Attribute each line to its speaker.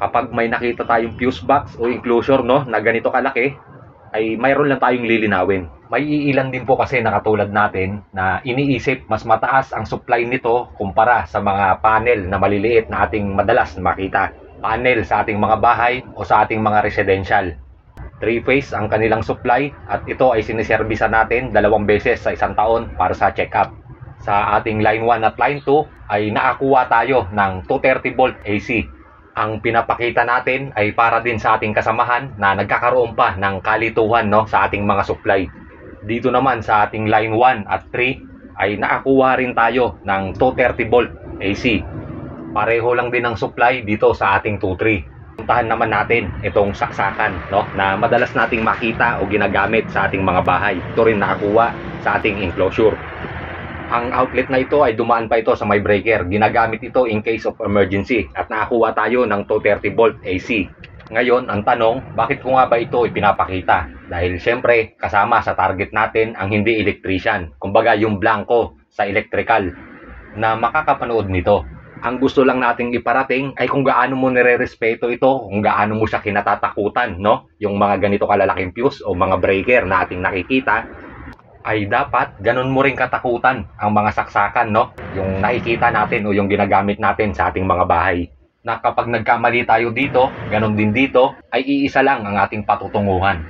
Speaker 1: Kapag may nakita tayong fuse box o enclosure, no, na ganito kalaki, ay mayroon lang tayong lilinawin. May iilan din po kasi na katulad natin na iniisip mas mataas ang supply nito kumpara sa mga panel na maliliit na ating madalas makita. Panel sa ating mga bahay o sa ating mga residential. 3-phase ang kanilang supply at ito ay siniservisa natin 2 beses sa isang taon para sa check-up. Sa ating line 1 at line 2 ay nakakuha tayo ng 230 volt AC. Ang pinapakita natin ay para din sa ating kasamahan na nagkakaroon pa ng kalituhan, no, sa ating mga supply. Dito naman sa ating line 1 at 3 ay nakakuha rin tayo ng 230 volt AC. Pareho lang din ang supply dito sa ating 2-3. Puntahan naman natin itong saksakan, no, na madalas nating makita o ginagamit sa ating mga bahay. Ito rin nakakuha sa ating enclosure. Ang outlet na ito ay dumaan pa ito sa may breaker. Ginagamit ito in case of emergency at nakakuha tayo ng 230 volt AC. Ngayon, ang tanong, bakit ko nga ba ito ipinapakita? Dahil syempre, kasama sa target natin ang hindi electrician. Kumbaga, yung blanco sa electrical na makakapanood nito. Ang gusto lang nating iparating ay kung gaano mo nire-respeto ito, kung gaano mo siya kinatatakutan, no? Yung mga ganito kalalaking fuse o mga breaker na ating nakikita, ay dapat ganun mo rin katakutan ang mga saksakan, no? Yung nakikita natin o yung ginagamit natin sa ating mga bahay. Na kapag nagkamali tayo dito, ganun din dito, ay iisa lang ang ating patutunguhan.